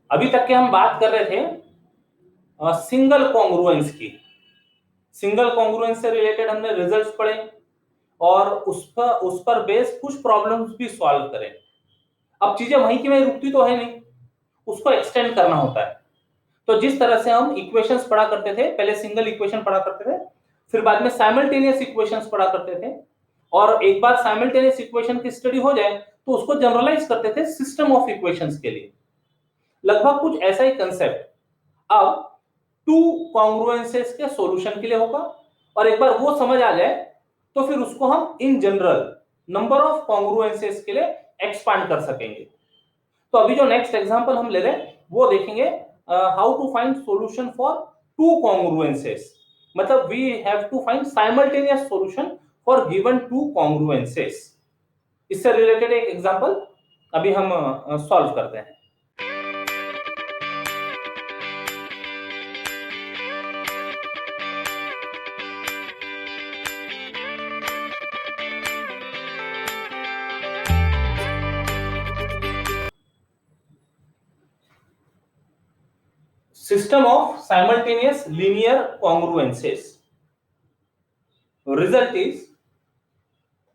अभी तक के हम बात कर रहे थे सिंगल कॉन्ग्रुएंस की। सिंगल कॉन्ग्रुएंस से रिलेटेड हमने रिजल्ट्स पढ़े और उस पर बेस कुछ प्रॉब्लम्स भी सॉल्व करें। अब चीजें वहीं की वहीं रुकती तो है नहीं, उसको एक्सटेंड करना होता है। तो जिस तरह से हम इक्वेशंस पढ़ा करते थे, पहले सिंगल इक्वेशन पढ़ा करते थे, फिर बाद में साइमल्टेनियस इक्वेशंस पढ़ा करते थे, और एक बार साइमल्टेनियस इक्वेशन की स्टडी हो जाए तो उसको जनरलाइज करते थे सिस्टम ऑफ इक्वेशंस के लिए। लगभग कुछ ऐसा ही कंसेप्ट अब टू कॉन्ग्रुएंसेस के सॉल्यूशन के लिए होगा, और एक बार वो समझ आ जाए तो फिर उसको हम इन जनरल नंबर ऑफ कॉन्ग्रुएंसेस के लिए एक्सपांड कर सकेंगे। तो अभी जो नेक्स्ट एग्जांपल हम ले रहे हैं वो देखेंगे how to find solution for two congruences. मतलब we have to find simultaneous solution for given two congruences. इससे रिलेटेड एक एग्जांपल अभी हम सॉल्व करते हैं। System of simultaneous linear congruences. Result is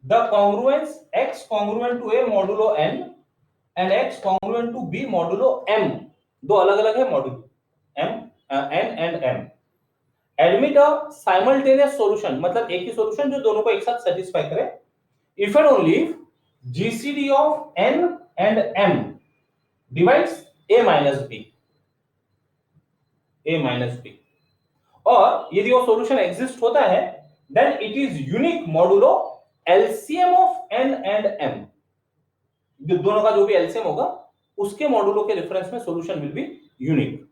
the congruence x congruent to a modulo n and x congruent to b modulo m, दो अलग अलग है module m n and m, admit a simultaneous solution, मतलब एक ही solution जो दोनों को एक साथ सेटिस्फाई करे, if and only if GCD of n and m divides a minus b, a minus b, और यदि वो सॉल्यूशन एग्जिस्ट होता है then it is unique modulo LCM of n and m, जो दोनों का जो भी एलसीएम होगा उसके मॉडुलो के रेफरेंस में सॉल्यूशन विल बी यूनिक।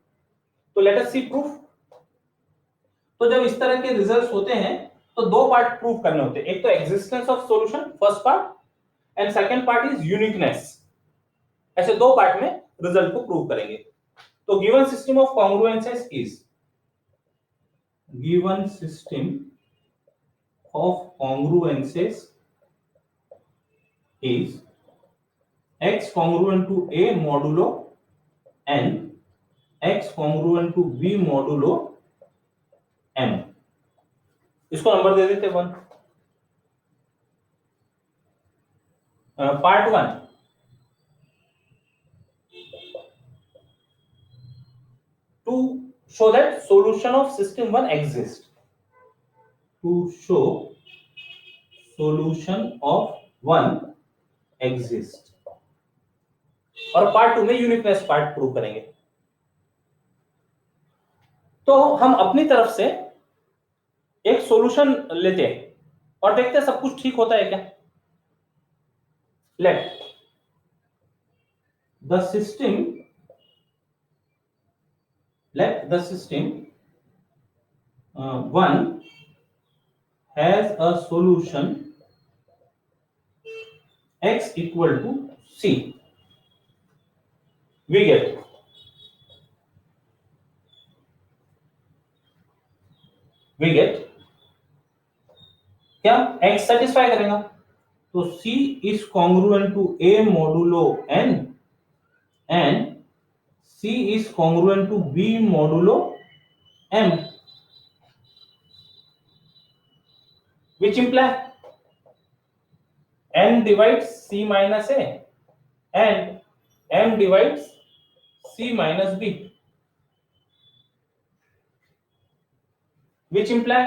तो लेट अस सी प्रूफ। तो जब इस तरह के रिजल्ट्स होते हैं तो दो पार्ट प्रूव करने होते हैं, एक तो existence of solution first part, and second part is uniqueness. ऐसे दो पार्ट में रिजल्ट को प्रूव करेंगे। तो given system of congruences is, given system of congruences is x congruent to a modulo n, x congruent to b modulo m। इसको number दे देते 1। Part 1, to show that solution of system 1 exists, to show solution of 1 exists, और part 2 में uniqueness part prove करेंगे। तो हम अपनी तरफ से एक सॉल्यूशन लेते हैं और देखते हैं सब कुछ ठीक होता है क्या। Let the system, let the system 1 has a solution x equal to c, we get क्या x सेटिस्फाई करेगा, तो c is congruent to a modulo n and c is congruent to b modulo m, which imply n divides c minus a and m divides c minus b, which imply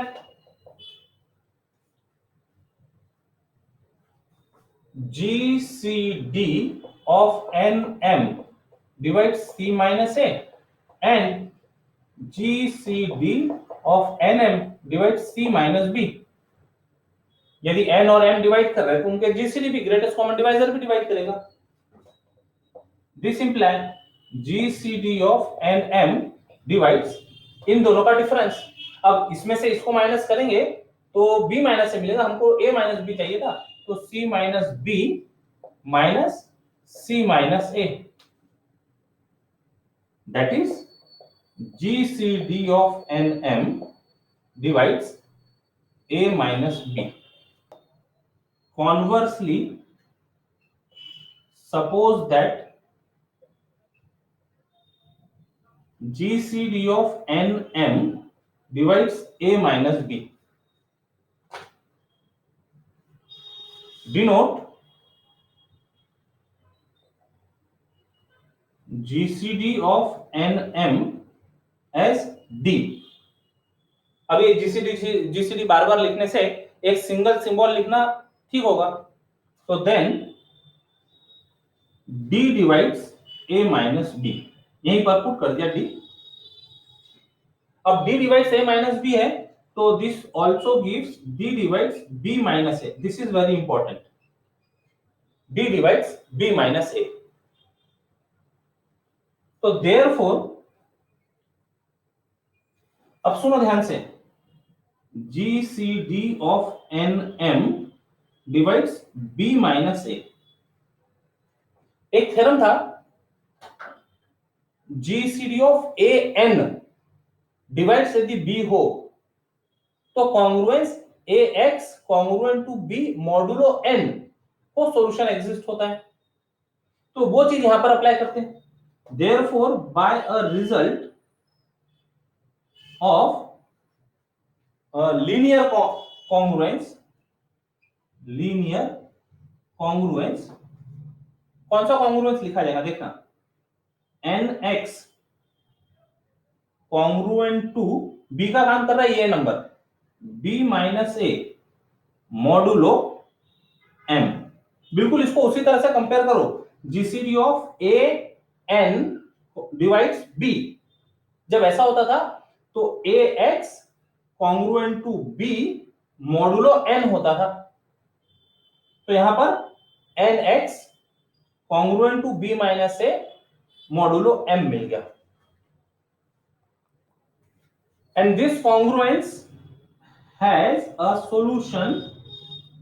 GCD of NM divides C minus A and GCD of NM divides C minus B। यदि N और M divide कर रहे हैं तो उनके GCD भी, greatest common divisor भी divide करेगा। This implies GCD of NM divides इन दोनों का डिफरेंस। अब इसमें से इसको माइनस करेंगे तो B माइनस से मिलेगा, हमको A माइनस B चाहिए था, तो C minus B minus C minus A, that is GCD of NM divides A minus B। Conversely, suppose that GCD of NM divides A minus B. Denote GCD of NM as D. अब ये GCD बार बार लिखने से एक single symbol लिखना ठीक होगा, तो then D divides A minus B, यहीं पर पुट कर दिया D. अब D divides A minus B है, तो this also gives D divides B minus A. This is very important. D divides B minus A. तो देयरफॉर, अब सुनो ध्यान से, GCD of NM divides B minus A. एक theorem था, GCD of AN divides यदि B हो तो congruence AX congruent to B modulo N को सॉल्यूशन एग्जिस्ट होता है. तो वो चीज यहां पर अप्लाई करते हैं. Therefore, by a result of linear congruence, कौन सा कॉन्ग्रुएंस लिखा जाएगा देखना, NX कॉन्ग्रुएंट टू B का काम कर रहा है ये number B minus A modulo M. बिल्कुल इसको उसी तरह से कंपेयर करो, GCD of AN divides B. जब ऐसा होता था तो AX congruent to B modulo N होता था. तो यहां पर NX congruent to B minus A modulo M मिल गया. And this congruence has a solution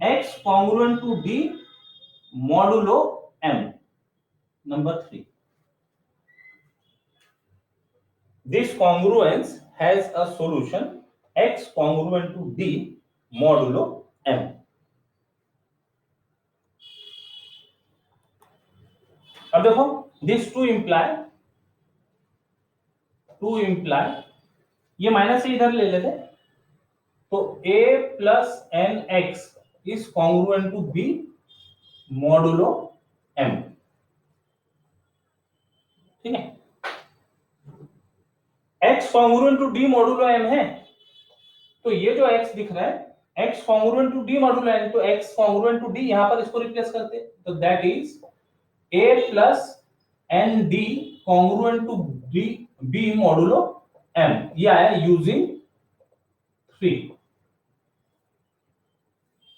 X congruent to D modulo M. Number 3. This congruence has a solution X congruent to D modulo M. अब देखो, this to imply ये minus से इधर ले लेते, तो A plus N X is congruent to B modulo M. ठीक है, X congruent to D modulo M है, तो ये जो X दिख रहा है X congruent to D modulo M, तो X कॉन्ग्रुएंट टू D यहां पर इसको रिप्लेस करते, तो that is A plus N D congruent to B modulo M. ये आया using 3.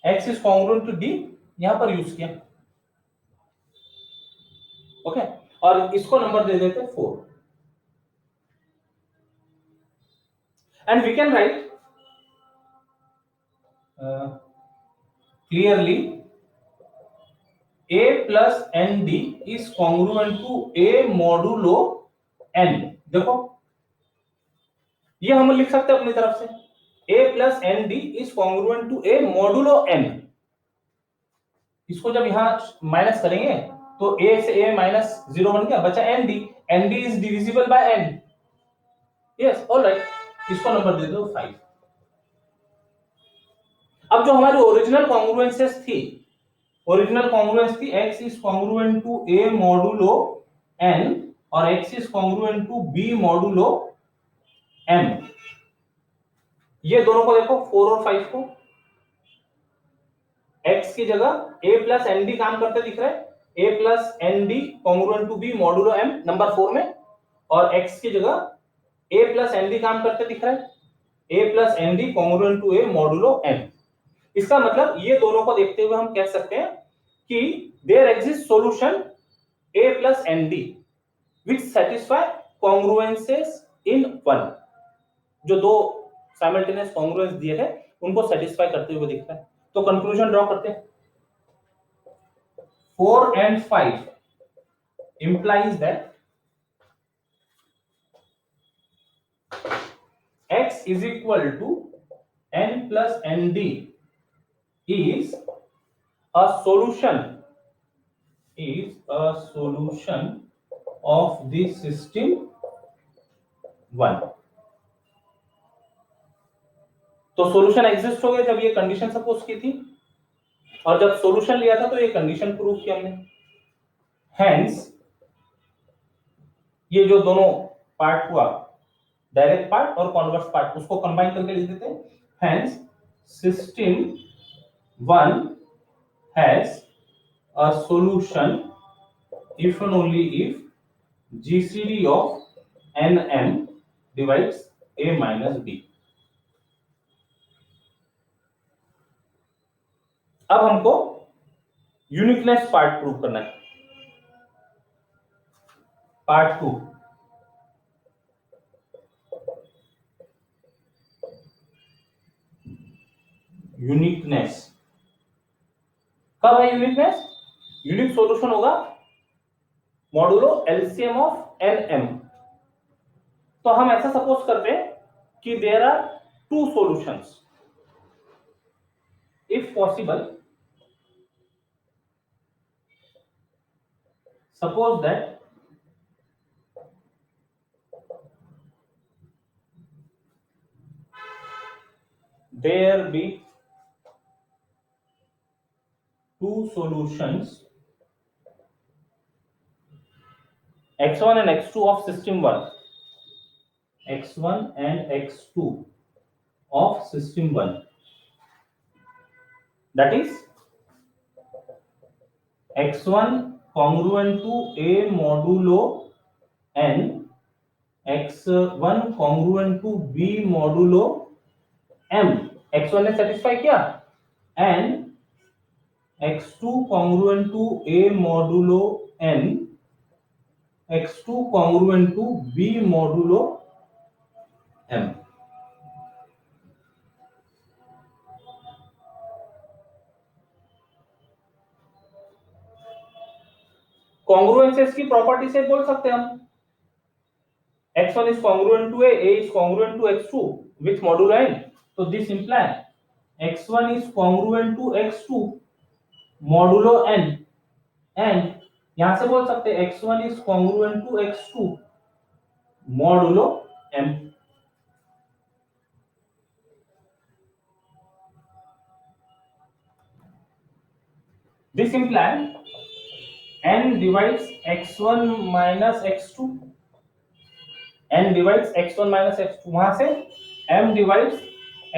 X is congruent to D यहां पर यूज किया. ओके, और इसको नंबर दे देते 4. And we can write clearly A plus ND is congruent to A modulo N. देखो, ये हम लिख सकते हैं अपनी तरफ से A plus ND is congruent to A modulo N. इसको जब यहां माइनस करेंगे तो A से A माइनस 0 बन गया, बचा ND. ND is divisible by N. Yes, all right. इसको नंबर दे दो 5. अब जो हमारी ओरिजिनल कॉन्ग्रुएंसेस थी, X is congruent to A modulo N और X is congruent to B modulo M. ये दोनों को देखो 4 और 5 को, X की जगह A प्लस एन डी काम करते दिख रहा है, A plus N D congruent to B modulo M number 4 में, और X की जगह A प्लस एन डी काम करते दिख रहा है, A plus N D congruent to A modulo M. इसका मतलब ये दोनों को देखते हुए हम कह सकते हैं कि there exist solution A plus ND which satisfy congruences in 1. जो दो साइमल्टेनियस कॉन्ग्रुएंस दिए थे उनको सेटिस्फाई करते हुए दिखता है. तो कंक्लूजन ड्रॉ करते हैं. 4 and 5 implies that X is equal to N plus ND is a solution of this system 1। तो सॉल्यूशन एग्जिस्ट हो गया जब ये कंडीशन सपोज की थी, और जब सॉल्यूशन लिया था तो ये कंडीशन प्रूव की हमने। हेंस ये जो दोनों पार्ट हुआ, डायरेक्ट पार्ट और कॉन्वर्स पार्ट, उसको कंबाइन करके लिख देते हैं। Hence system 1 has a solution if and only if GCD of NM divides A minus B। अब हमको यूनिकनेस पार्ट प्रूव करना है। Part 2, uniqueness. कब है यूनिकनेस? यूनिक सॉल्यूशन होगा मॉडुलो एलसीएम ऑफ एनएम। तो हम ऐसा सपोज करते हैं कि there are two solutions, if possible suppose that there be two solutions x1 and x2 of system 1, x1 and x2 of system 1, that is x1 congruent to A modulo n, x1 congruent to B modulo m, x1 ने satisfy किया, and x2 congruent to A modulo n, x2 congruent to B modulo m। कॉन्ग्रुएंसेस की property से बोल सकते हैं हम x1 is congruent to A is congruent to x2 with modulo n, तो this imply x1 is congruent to x2 modulo n, and यहां से बोल सकते हैं x1 is congruent to x2 modulo m। This imply n divides x1 minus x2, n divides x1 minus x2, वहां से m divides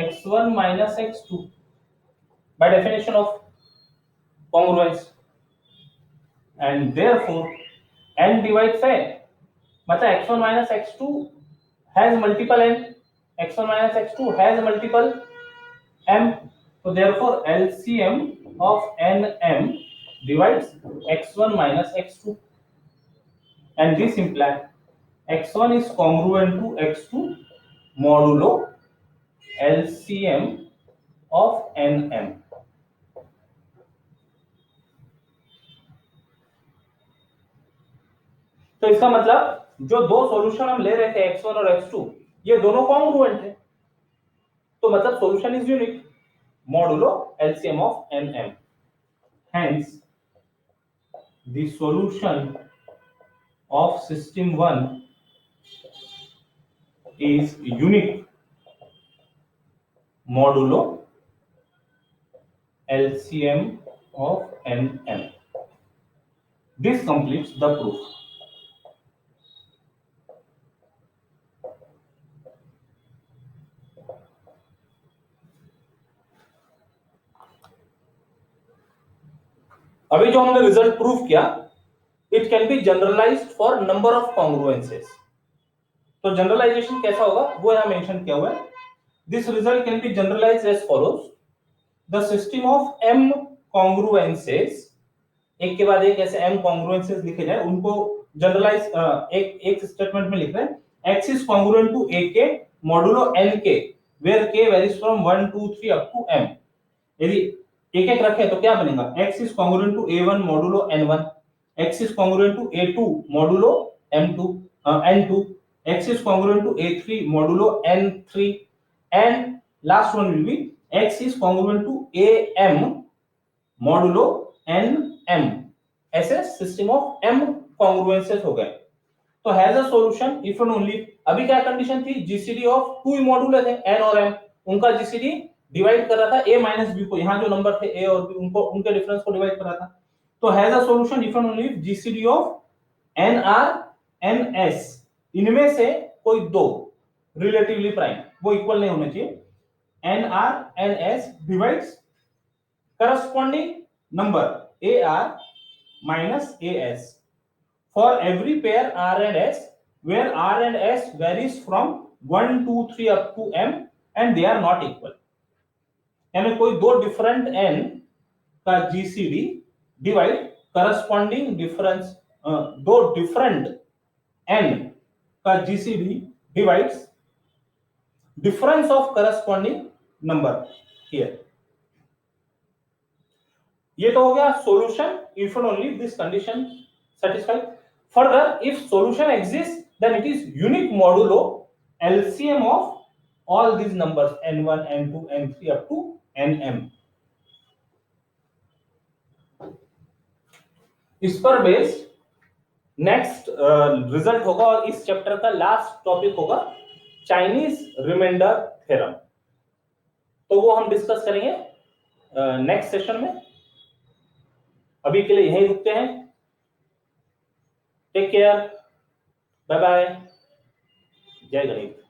x1 minus x2 by definition of congruence, and therefore n divides है मतलब x1 minus x2 has multiple n, x1 minus x2 has multiple m, so therefore LCM of nm divides x1 minus x2, and this implies x1 is congruent to x2 modulo LCM of nm। तो इसका मतलब जो दो solution हम ले रहे थे x1 और x2, ये दोनों कॉन्ग्रुएंट है, तो मतलब solution is unique modulo LCM of nm। Hence the solution of system 1 is unique modulo LCM of nm। This completes the proof। अभी जो हमने रिजल्ट प्रूफ किया, it can be generalised for number of congruences. तो generalisation कैसा होगा वो यहां mention किया हुआ है। This result can be generalized as follows, the system of m congruences, एक के बाद एक ऐसे m कॉन्ग्रुएंसेस लिखे जाए, उनको जनरलाइज एक स्टेटमेंट में लिख रहे हैं। x is congruent to a के मॉडुलो n के, where k varies from 1 2 3 up to m। यदि एक एक रखे तो क्या बनेगा, x is congruent to a1 modulo n1, x is congruent to a2 modulo m2 n2, x is congruent to a3 modulo n3, and last one will be x is congruent to am modulo nm। ऐसे system of m कॉन्ग्रुएंसेस हो गए। तो has a solution if and only, अभी क्या condition थी, GCD of to module थे N और M, उनका जीसीडी डिवाइड कर रहा था ए माइनस बी को, यहाँ जो नंबर थे ए और बी उनको उनके डिफरेंस को डिवाइड कर रहा था। तो has a solution if and only GCD of N R N S, इनमें से कोई दो रिलेटिवली प्राइम, वो इक्वल नहीं होने चाहिए, N R N S divides corresponding number A R minus A S for every pair R and S where R and S varies from 1 2 3 up to M and they are not equal, यानी कोई दो different n का GCD divide corresponding difference, दो different n का GCD divides difference of corresponding number here. ये तो हो गया solution if and only this condition satisfied. Further, if solution exists, then it is unique modulo LCM of all these numbers n1, n2, n3 up to nm. इस पर based next result होगा और इस chapter का last topic होगा Chinese remainder theorem, तो वो हम डिस्कस करेंगे नेक्स्ट सेशन में। अभी के लिए यहीं रुकते हैं। टेक केयर, बाय बाय, जय गणेश।